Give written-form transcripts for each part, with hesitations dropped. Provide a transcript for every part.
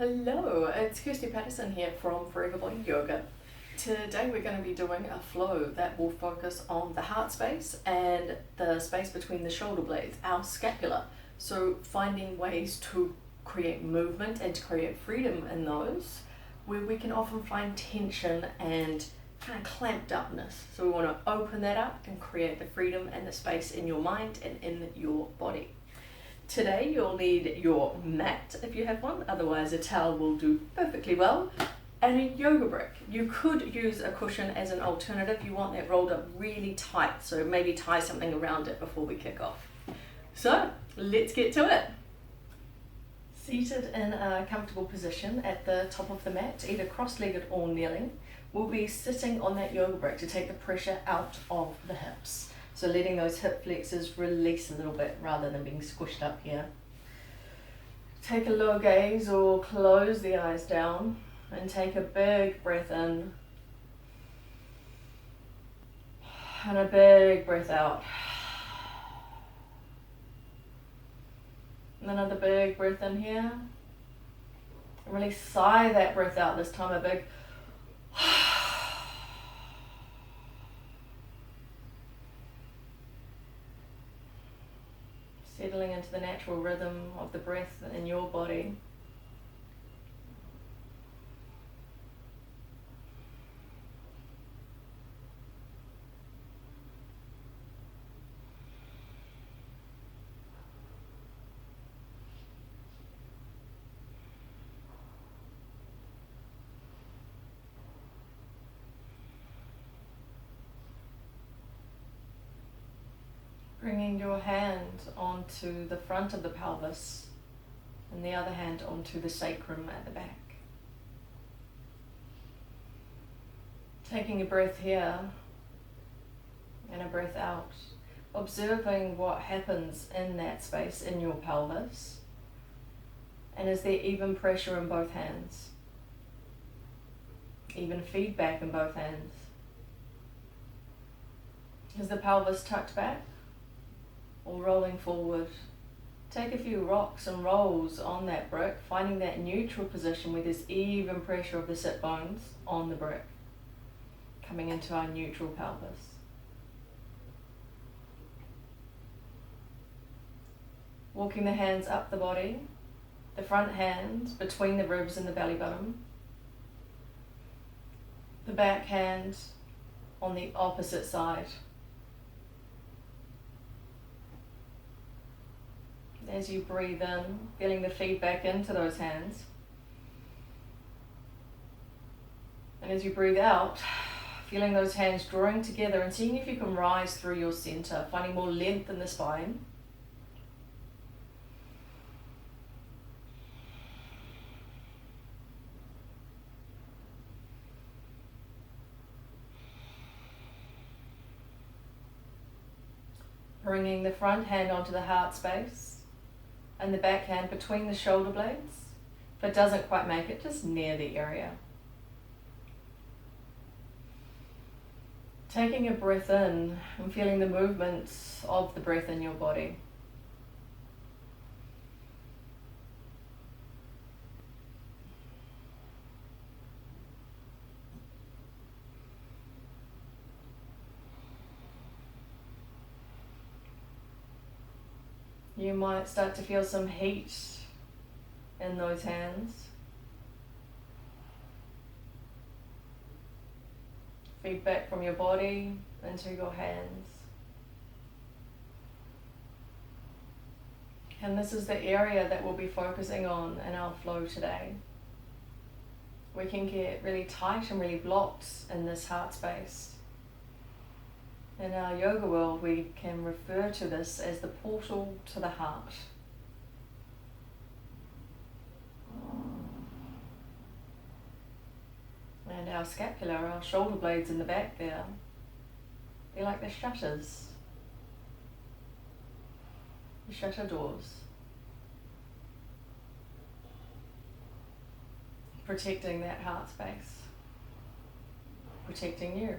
Hello, it's Kirsti Patterson here from Forever Body Yoga. Today we're going to be doing a flow that will focus on the heart space and the space between the shoulder blades, our scapula. So finding ways to create movement and to create freedom in those where we can often find tension and kind of clamped upness. So we want to open that up and create the freedom and the space in your mind and in your body. Today you'll need your mat if you have one, otherwise a towel will do perfectly well, and a yoga brick. You could use a cushion as an alternative. You want that rolled up really tight, so maybe tie something around it before we kick off. So let's get to it. Seated in a comfortable position at the top of the mat, either cross-legged or kneeling, we'll be sitting on that yoga brick to take the pressure out of the hips. So letting those hip flexors release a little bit rather than being squished up here. Take a low gaze or close the eyes down and take a big breath in and a big breath out. And another big breath in here. And really sigh that breath out, this time a big settling into the natural rhythm of the breath in your body. Bringing your hand onto the front of the pelvis and the other hand onto the sacrum at the back. Taking a breath here and a breath out. Observing what happens in that space in your pelvis. And is there even pressure in both hands? Even feedback in both hands? Is the pelvis tucked back or rolling forward? Take a few rocks and rolls on that brick, finding that neutral position where there's even pressure of the sit bones on the brick, coming into our neutral pelvis. Walking the hands up the body, the front hand between the ribs and the belly button, the back hand on the opposite side. As you breathe in, feeling the feedback into those hands. And as you breathe out, feeling those hands drawing together and seeing if you can rise through your center, finding more length in the spine. Bringing the front hand onto the heart space. And the back hand between the shoulder blades. If it doesn't quite make it, just near the area. Taking a breath in and feeling the movements of the breath in your body. You might start to feel some heat in those hands. Feedback from your body into your hands. And this is the area that we'll be focusing on in our flow today. We can get really tight and really blocked in this heart space. In our yoga world, we can refer to this as the portal to the heart. And our scapula, our shoulder blades in the back there, they're like the shutters, the shutter doors, protecting that heart space, protecting you.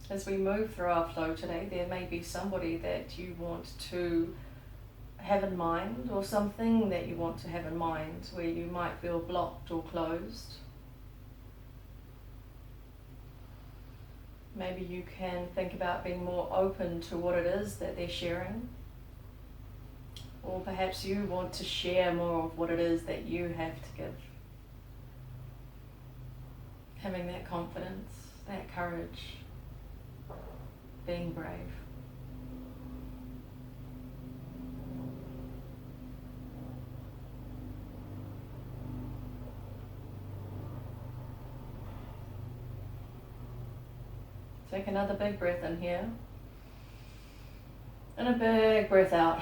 As we move through our flow today, there may be somebody that you want to have in mind, or something that you want to have in mind where you might feel blocked or closed. Maybe you can think about being more open to what it is that they're sharing. Or perhaps you want to share more of what it is that you have to give. Having that confidence, that courage, being brave. Take another big breath in here. And a big breath out.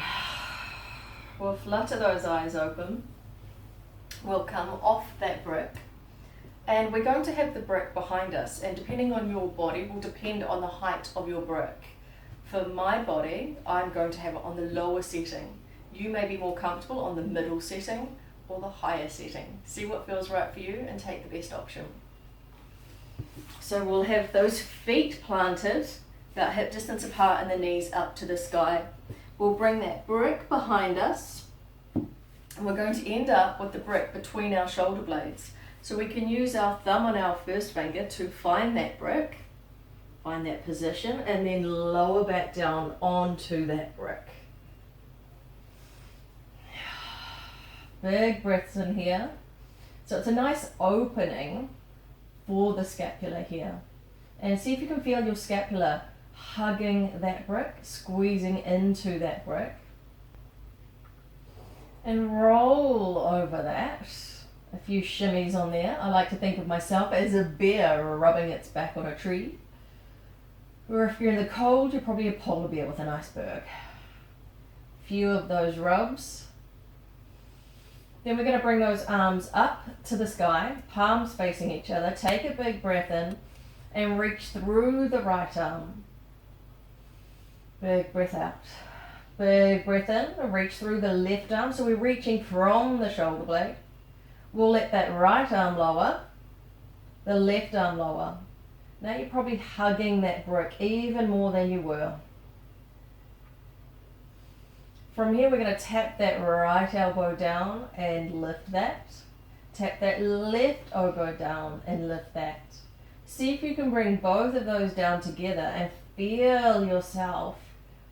We'll flutter those eyes open. We'll come off that brick. And we're going to have the brick behind us. And depending on your body will depend on the height of your brick. For my body, I'm going to have it on the lower setting. You may be more comfortable on the middle setting or the higher setting. See what feels right for you and take the best option. So we'll have those feet planted about hip distance apart and the knees up to the sky. We'll bring that brick behind us and we're going to end up with the brick between our shoulder blades. So we can use our thumb on our first finger to find that brick, find that position, and then lower back down onto that brick. Big breaths in here. So it's a nice opening for the scapula here. And see if you can feel your scapula hugging that brick, squeezing into that brick. And roll over that. A few shimmies on there. I like to think of myself as a bear rubbing its back on a tree. Or if you're in the cold, you're probably a polar bear with an iceberg. Few of those rubs. Then we're going to bring those arms up to the sky, palms facing each other. Take a big breath in and reach through the right arm. Big breath out. Big breath in and reach through the left arm. So we're reaching from the shoulder blade. We'll let that right arm lower, the left arm lower. Now you're probably hugging that brick even more than you were. From here, we're going to tap that right elbow down and lift that. Tap that left elbow down and lift that. See if you can bring both of those down together and feel yourself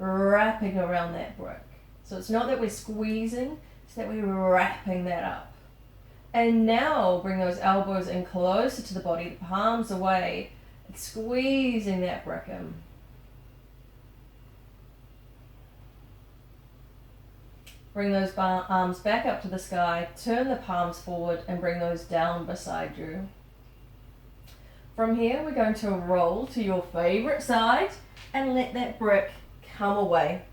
wrapping around that brick. So it's not that we're squeezing, it's that we're wrapping that up. And now bring those elbows in closer to the body, the palms away, and squeezing that brick in. Bring those arms back up to the sky, turn the palms forward and bring those down beside you. From here, we're going to roll to your favorite side and let that brick come away.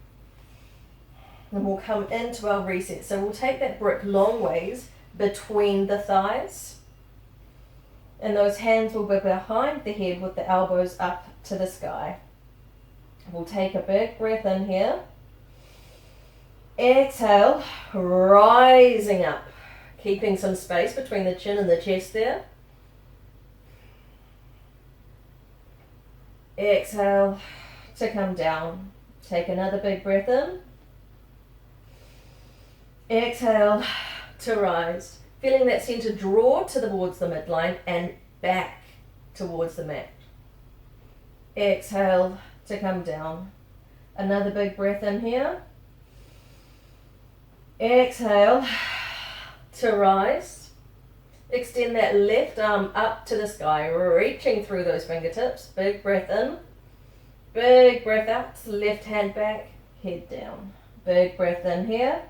And we'll come into our reset. So we'll take that brick long ways between the thighs. And those hands will be behind the head with the elbows up to the sky. We'll take a big breath in here. Exhale, rising up, keeping some space between the chin and the chest there. Exhale to come down. Take another big breath in. Exhale to rise. Feeling that center draw towards the midline and back towards the mat. Exhale to come down. Another big breath in here. Exhale to rise. Extend that left arm up to the sky, reaching through those fingertips. Big breath in. Big breath out. Left hand back, head down. Big breath in here.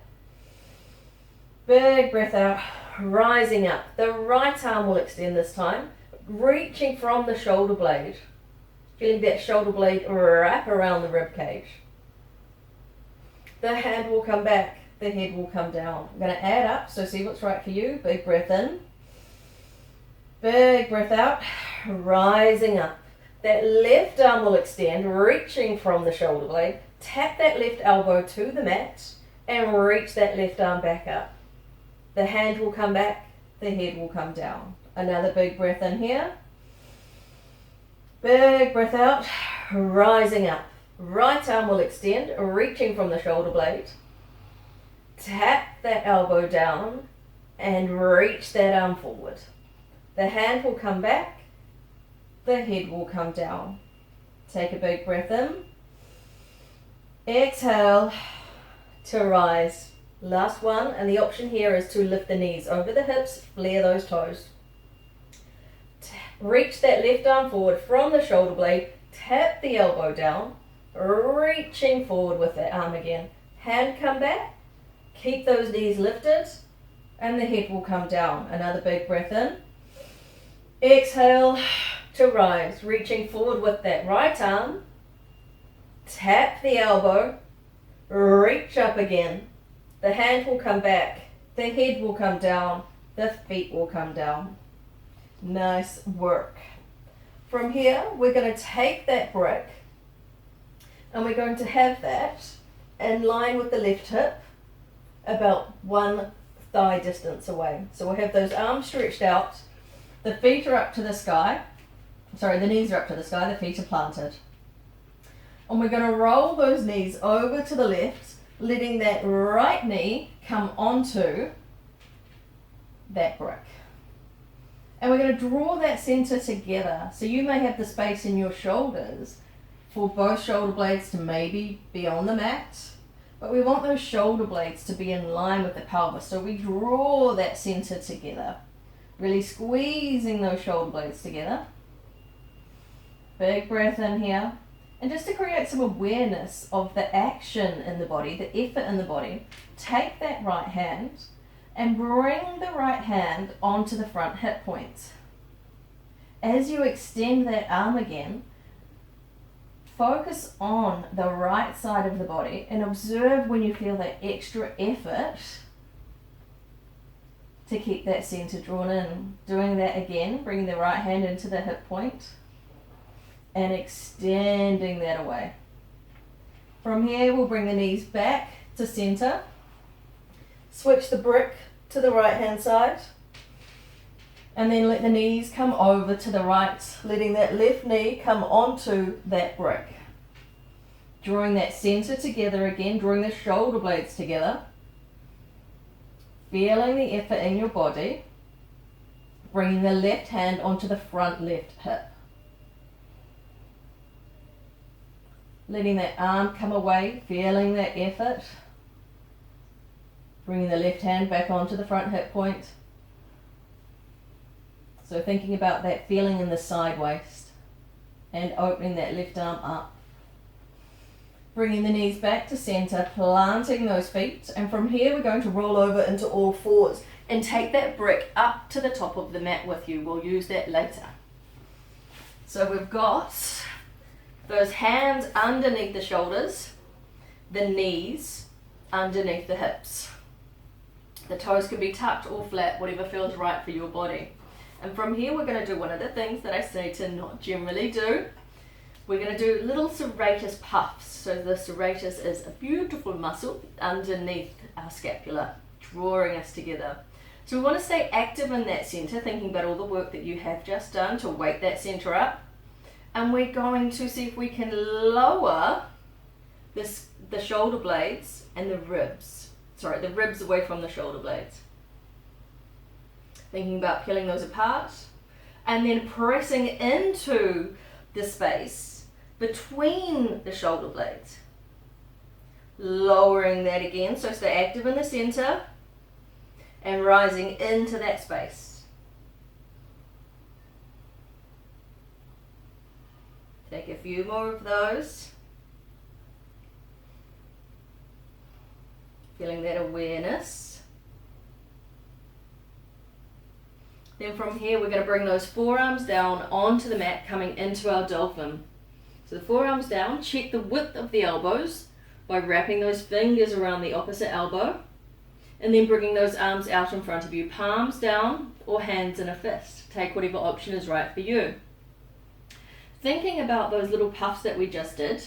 Big breath out. Rising up. The right arm will extend this time, reaching from the shoulder blade. Feeling that shoulder blade wrap around the rib cage. The hand will come back. The head will come down. I'm going to add up, so see what's right for you. Big breath in. Big breath out. Rising up. That left arm will extend, reaching from the shoulder blade. Tap that left elbow to the mat and reach that left arm back up. The hand will come back. The head will come down. Another big breath in here. Big breath out, rising up. Right arm will extend, reaching from the shoulder blade. Tap that elbow down and reach that arm forward. The hand will come back, the head will come down. Take a big breath in. Exhale to rise. Last one, and the option here is to lift the knees over the hips, flare those toes. Reach that left arm forward from the shoulder blade, tap the elbow down, reaching forward with that arm again. Hand come back, keep those knees lifted, and the head will come down. Another big breath in. Exhale to rise, reaching forward with that right arm, tap the elbow, reach up again. The hand will come back, the head will come down, the feet will come down. Nice work. From here, we're going to take that brick and we're going to have that in line with the left hip, about one thigh distance away. So we'll have those arms stretched out, the feet are up to the sky, the knees are up to the sky, the feet are planted. And we're going to roll those knees over to the left, letting that right knee come onto that brick. And we're going to draw that center together. So you may have the space in your shoulders for both shoulder blades to maybe be on the mat, but we want those shoulder blades to be in line with the pelvis. So we draw that center together, really squeezing those shoulder blades together. Big breath in here. And just to create some awareness of the action in the body, the effort in the body, take that right hand and bring the right hand onto the front hip point. As you extend that arm again, focus on the right side of the body and observe when you feel that extra effort to keep that center drawn in. Doing that again, bringing the right hand into the hip point and extending that away. From here, we'll bring the knees back to center. Switch the brick to the right hand side. And then let the knees come over to the right, letting that left knee come onto that brick. Drawing that center together again, drawing the shoulder blades together. Feeling the effort in your body. Bringing the left hand onto the front left hip. Letting that arm come away, feeling that effort. Bringing the left hand back onto the front hip point. So thinking about that feeling in the side waist and opening that left arm up. Bringing the knees back to center, planting those feet. And from here, we're going to roll over into all fours and take that brick up to the top of the mat with you. We'll use that later. So we've got those hands underneath the shoulders, the knees underneath the hips. The toes can be tucked or flat, whatever feels right for your body. And from here, we're going to do one of the things that I say to not generally do. We're going to do little serratus puffs. So the serratus is a beautiful muscle underneath our scapula, drawing us together. So we want to stay active in that center, thinking about all the work that you have just done to wake that center up. And we're going to see if we can lower the shoulder blades and the ribs. The ribs away from the shoulder blades. Thinking about peeling those apart. And then pressing into the space between the shoulder blades. Lowering that again, so stay active in the center. And rising into that space. Take a few more of those. Feeling that awareness. Then from here, we're going to bring those forearms down onto the mat, coming into our dolphin. So the forearms down, check the width of the elbows by wrapping those fingers around the opposite elbow. And then bringing those arms out in front of you, palms down or hands in a fist. Take whatever option is right for you. Thinking about those little puffs that we just did,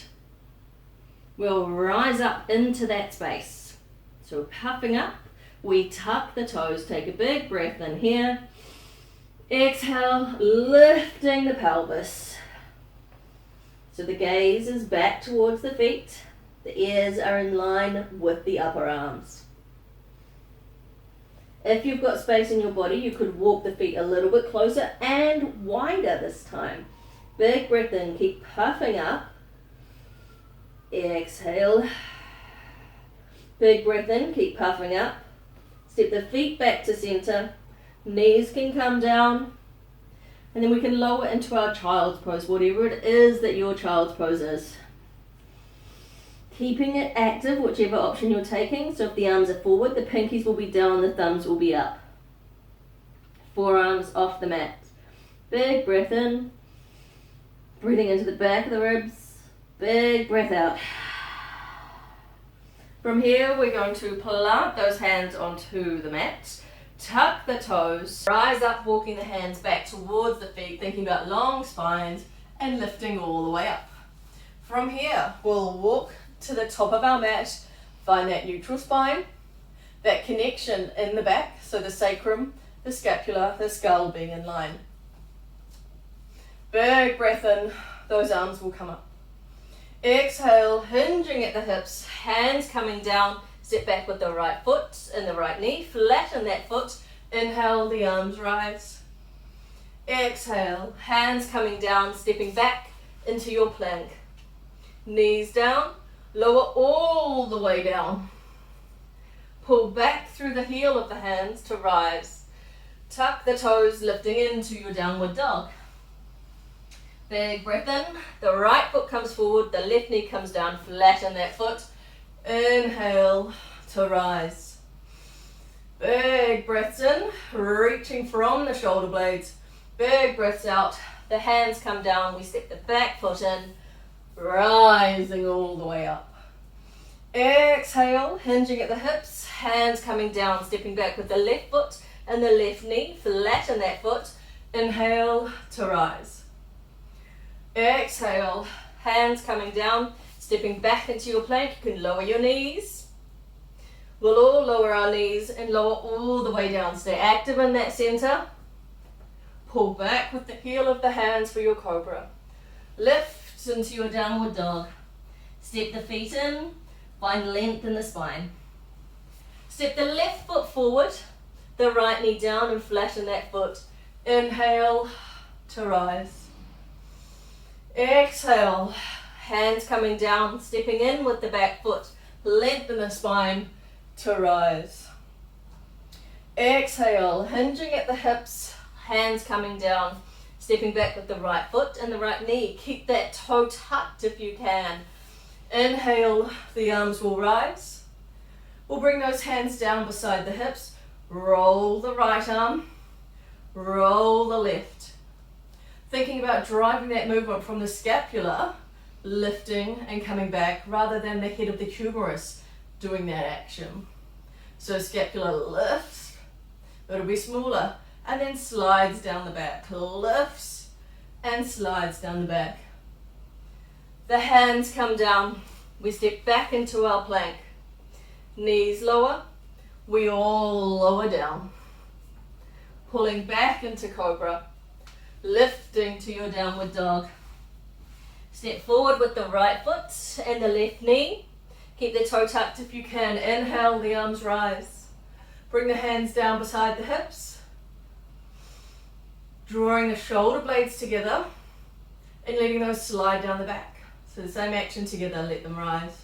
we'll rise up into that space. So puffing up, we tuck the toes, take a big breath in here. Exhale, lifting the pelvis. So the gaze is back towards the feet. The ears are in line with the upper arms. If you've got space in your body, you could walk the feet a little bit closer and wider this time. Big breath in, keep puffing up. Exhale. Big breath in, keep puffing up. Step the feet back to center. Knees can come down. And then we can lower into our child's pose, whatever it is that your child's pose is. Keeping it active, whichever option you're taking. So if the arms are forward, the pinkies will be down, the thumbs will be up. Forearms off the mat. Big breath in. Breathing into the back of the ribs. Big breath out. From here, we're going to plant those hands onto the mat. Tuck the toes. Rise up, walking the hands back towards the feet, thinking about long spines and lifting all the way up. From here, we'll walk to the top of our mat, find that neutral spine, that connection in the back, so the sacrum, the scapula, the skull being in line. Big breath in, those arms will come up. Exhale, hinging at the hips, hands coming down, step back with the right foot and the right knee, flatten that foot, inhale, the arms rise. Exhale, hands coming down, stepping back into your plank. Knees down, lower all the way down. Pull back through the heel of the hands to rise. Tuck the toes, lifting into your downward dog. Big breath in. The right foot comes forward, the left knee comes down, flatten that foot. Inhale to rise. Big breaths in, reaching from the shoulder blades. Big breaths out. The hands come down, we step the back foot in, rising all the way up. Exhale, hinging at the hips, hands coming down, stepping back with the left foot and the left knee, flatten that foot. Inhale to rise. Exhale, hands coming down, stepping back into your plank. You can lower your knees. We'll all lower our knees and lower all the way down. Stay active in that center. Pull back with the heel of the hands for your cobra. Lift into your downward dog. Step the feet in, find length in the spine. Step the left foot forward, the right knee down and flatten that foot. Inhale to rise. Exhale, hands coming down, stepping in with the back foot, lengthen the spine to rise. Exhale, hinging at the hips, hands coming down, stepping back with the right foot and the right knee. Keep that toe tucked if you can. Inhale, the arms will rise. We'll bring those hands down beside the hips. Roll the right arm, roll the left. Thinking about driving that movement from the scapula, lifting and coming back, rather than the head of the humerus doing that action. So scapula lifts, but it'll be smaller, and then slides down the back. Lifts and slides down the back. The hands come down. We step back into our plank. Knees lower. We all lower down. Pulling back into cobra. Lifting to your downward dog. Step forward with the right foot and the left knee. Keep the toe tucked if you can. Inhale, the arms rise. Bring the hands down beside the hips. Drawing the shoulder blades together and letting those slide down the back. So the same action together, let them rise.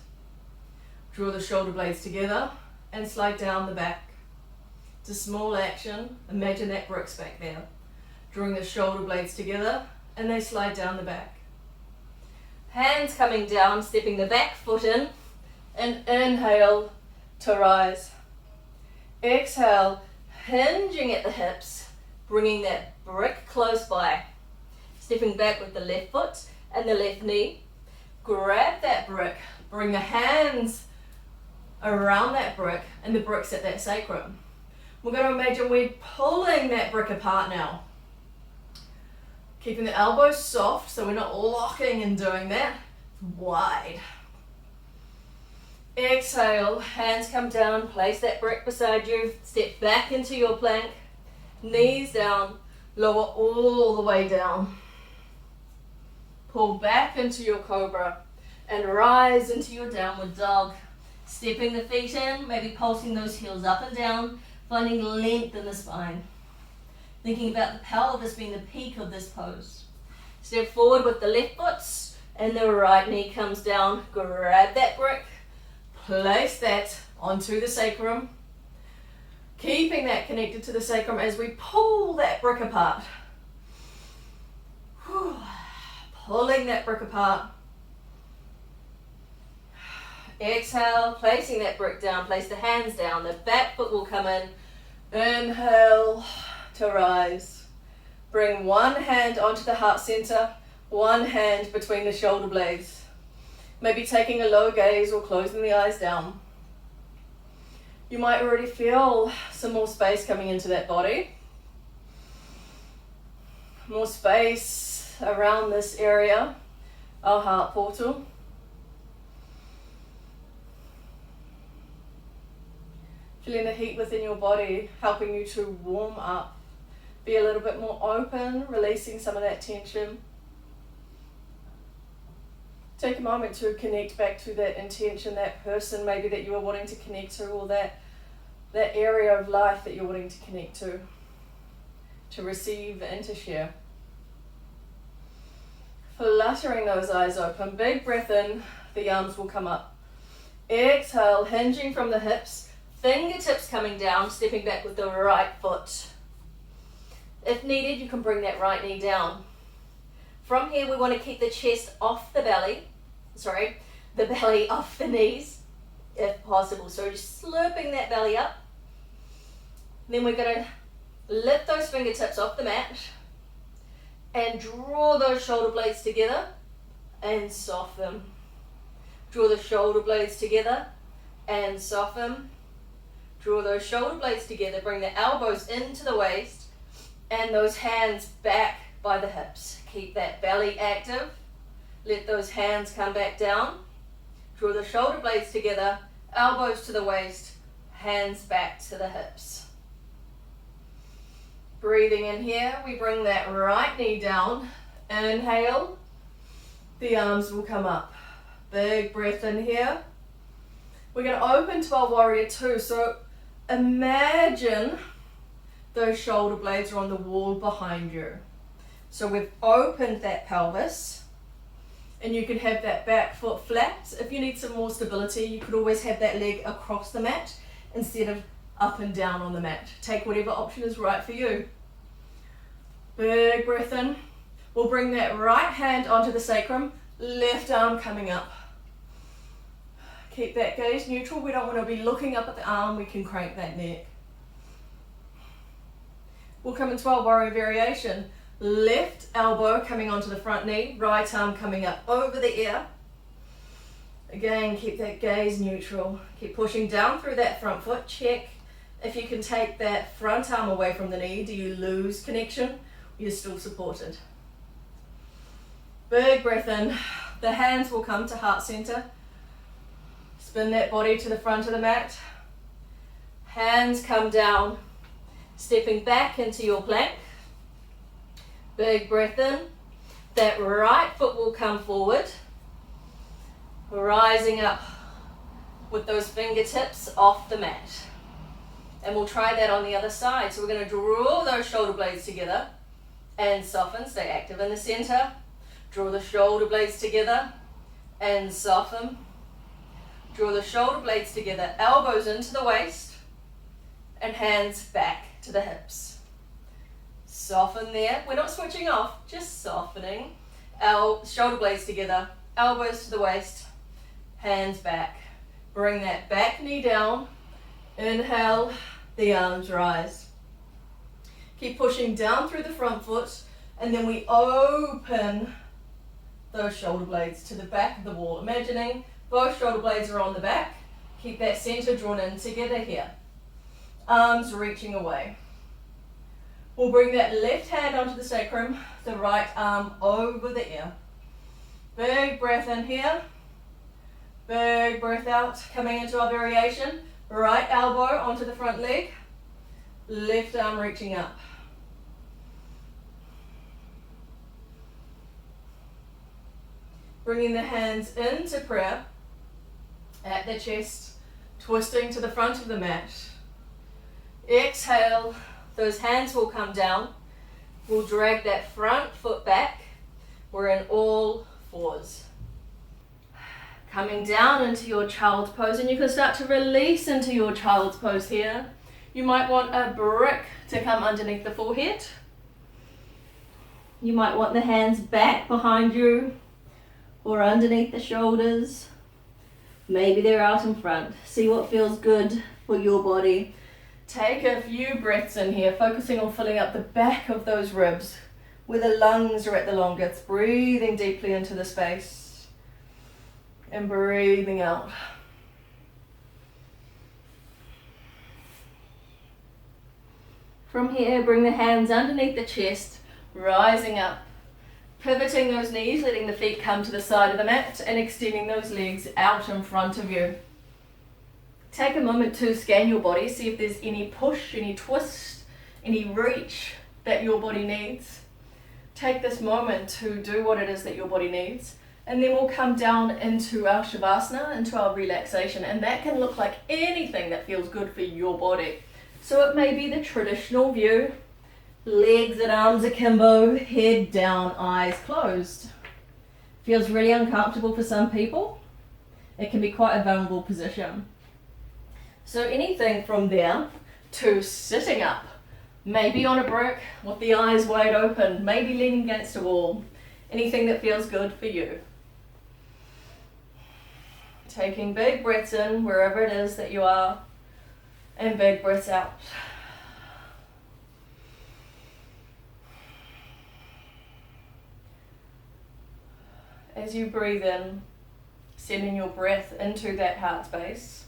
Draw the shoulder blades together and slide down the back. It's a small action. Imagine that bricks back there. Drawing the shoulder blades together and they slide down the back. Hands coming down, stepping the back foot in and inhale to rise. Exhale, hinging at the hips, bringing that brick close by. Stepping back with the left foot and the left knee. Grab that brick, bring the hands around that brick and the brick's at that sacrum. We're going to imagine we're pulling that brick apart now. Keeping the elbows soft so we're not locking and doing that. Wide. Exhale, hands come down, place that brick beside you, step back into your plank, knees down, lower all the way down. Pull back into your cobra and rise into your downward dog. Stepping the feet in, maybe pulsing those heels up and down, finding length in the spine. Thinking about the pelvis being the peak of this pose. Step forward with the left foot and the right knee comes down. Grab that brick, place that onto the sacrum. Keeping that connected to the sacrum as we pull that brick apart. Pulling that brick apart. Exhale, placing that brick down, place the hands down, the back foot will come in. Inhale to rise. Bring one hand onto the heart center, one hand between the shoulder blades. Maybe taking a low gaze or closing the eyes down. You might already feel some more space coming into that body. More space around this area, our heart portal. Feeling the heat within your body, helping you to warm up. Be a little bit more open, releasing some of that tension. Take a moment to connect back to that intention, that person maybe that you are wanting to connect to, or that area of life that you're wanting to connect to receive and to share. Fluttering those eyes open, big breath in, the arms will come up. Exhale, hinging from the hips, fingertips coming down, stepping back with the right foot. If needed, you can bring that right knee down. From here, we want to keep the chest off the belly, the belly off the knees, if possible. So just slurping that belly up. Then we're going to lift those fingertips off the mat and draw those shoulder blades together and soften. Draw the shoulder blades together and soften. Draw those shoulder blades together, bring the elbows into the waist and those hands back by the hips. Keep that belly active. Let those hands come back down. Draw the shoulder blades together, elbows to the waist, hands back to the hips. Breathing in here, we bring that right knee down. Inhale, the arms will come up. Big breath in here. We're going to open to our warrior two. So imagine those shoulder blades are on the wall behind you. So we've opened that pelvis and you can have that back foot flat. If you need some more stability, you could always have that leg across the mat instead of up and down on the mat. Take whatever option is right for you. Big breath in. We'll bring that right hand onto the sacrum, left arm coming up. Keep that gaze neutral. We don't want to be looking up at the arm. We can crank that neck. We'll come into our warrior variation. Left elbow coming onto the front knee, right arm coming up over the ear. Again, keep that gaze neutral. Keep pushing down through that front foot. Check if you can take that front arm away from the knee. Do you lose connection? You're still supported. Big breath in. The hands will come to heart center. Spin that body to the front of the mat. Hands come down. Stepping back into your plank. Big breath in. That right foot will come forward. Rising up with those fingertips off the mat. And we'll try that on the other side. So we're going to draw those shoulder blades together and soften. Stay active in the center. Draw the shoulder blades together and soften. Draw the shoulder blades together, elbows into the waist and hands back to the hips. Soften there. We're not switching off, just softening. Shoulder blades together, elbows to the waist, hands back. Bring that back knee down. Inhale, the arms rise. Keep pushing down through the front foot and then we open those shoulder blades to the back of the wall. Imagining both shoulder blades are on the back. Keep that center drawn in together here. Arms reaching away. We'll bring that left hand onto the sacrum, the right arm over the ear. Big breath in here. Big breath out. Coming into our variation. Right elbow onto the front leg. Left arm reaching up. Bringing the hands into prayer at the chest, twisting to the front of the mat. Exhale, those hands will come down. We'll drag that front foot back. We're in all fours. Coming down into your child's pose, and you can start to release into your child's pose here. You might want a brick to come underneath the forehead. You might want the hands back behind you or underneath the shoulders. Maybe they're out in front. See what feels good for your body. Take a few breaths in here, focusing on filling up the back of those ribs where the lungs are at the longest. Breathing deeply into the space and breathing out. From here, bring the hands underneath the chest, rising up, pivoting those knees, letting the feet come to the side of the mat and extending those legs out in front of you. Take a moment to scan your body, see if there's any push, any twist, any reach that your body needs. Take this moment to do what it is that your body needs, and then we'll come down into our Shavasana, into our relaxation, and that can look like anything that feels good for your body. So it may be the traditional view, legs and arms akimbo, head down, eyes closed. Feels really uncomfortable for some people. It can be quite a vulnerable position. So anything from there to sitting up, maybe on a brick with the eyes wide open, maybe leaning against a wall, anything that feels good for you. Taking big breaths in wherever it is that you are, and big breaths out. As you breathe in, sending your breath into that heart space.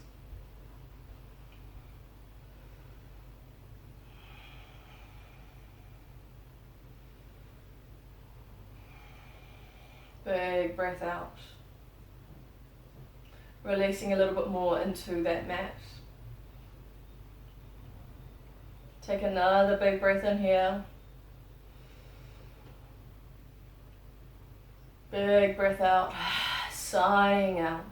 Big breath out. Releasing a little bit more into that mat. Take another big breath in here. Big breath out, sighing out.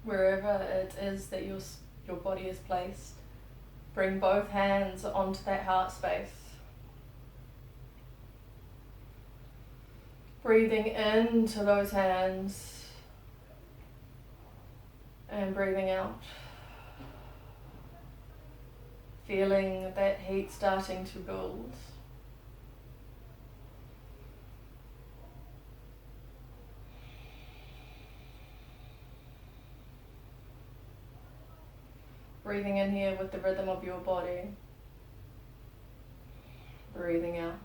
Wherever it is that your body is placed, bring both hands onto that heart space. Breathing into those hands and breathing out. Feeling that heat starting to build. Breathing in here with the rhythm of your body. Breathing out.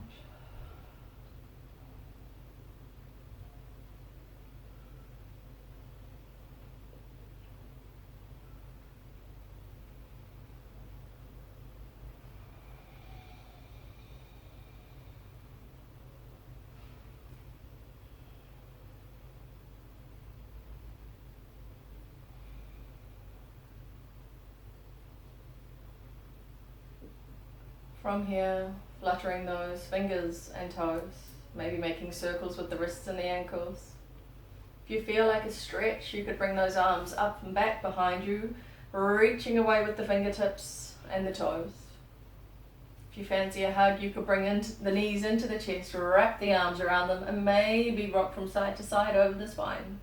From here, fluttering those fingers and toes, maybe making circles with the wrists and the ankles. If you feel like a stretch, you could bring those arms up and back behind you, reaching away with the fingertips and the toes. If you fancy a hug, you could bring the knees into the chest, wrap the arms around them, and maybe rock from side to side over the spine.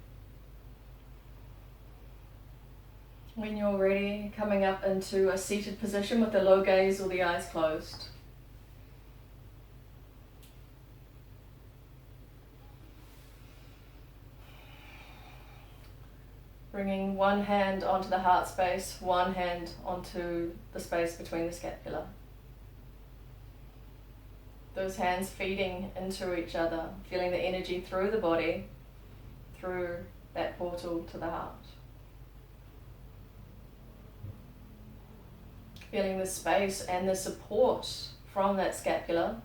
When you're ready, coming up into a seated position with the low gaze or the eyes closed. Bringing one hand onto the heart space, one hand onto the space between the scapula. Those hands feeding into each other, feeling the energy through the body, through that portal to the heart. Feeling the space and the support from that scapula,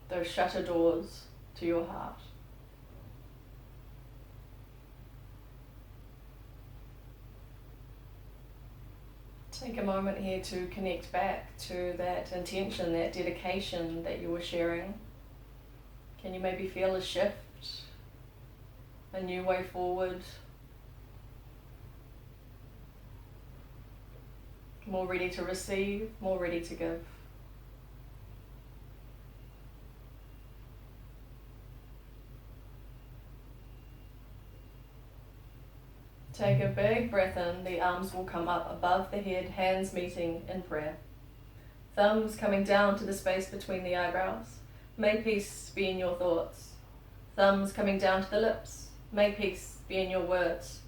those shutter doors to your heart. Take a moment here to connect back to that intention, that dedication that you were sharing. Can you maybe feel a shift, a new way forward? More ready to receive, more ready to give. Take a big breath in, the arms will come up above the head, hands meeting in prayer. Thumbs coming down to the space between the eyebrows. May peace be in your thoughts. Thumbs coming down to the lips. May peace be in your words.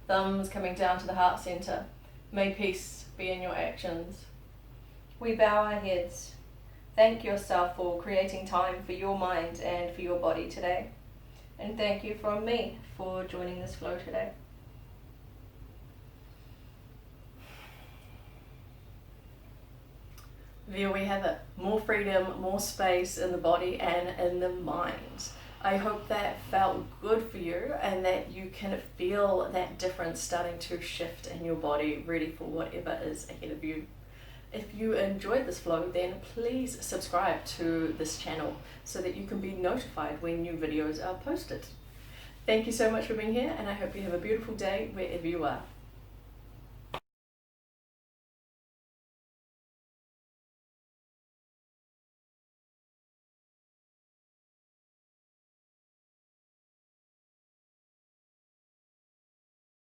Thumbs coming down to the heart center. May peace be in your actions. We bow our heads. Thank yourself for creating time for your mind and for your body today. And thank you from me for joining this flow today. There we have it. More freedom, more space in the body and in the mind. I hope that felt good for you and that you can feel that difference starting to shift in your body, ready for whatever is ahead of you. If you enjoyed this flow, then please subscribe to this channel so that you can be notified when new videos are posted. Thank you so much for being here, and I hope you have a beautiful day wherever you are.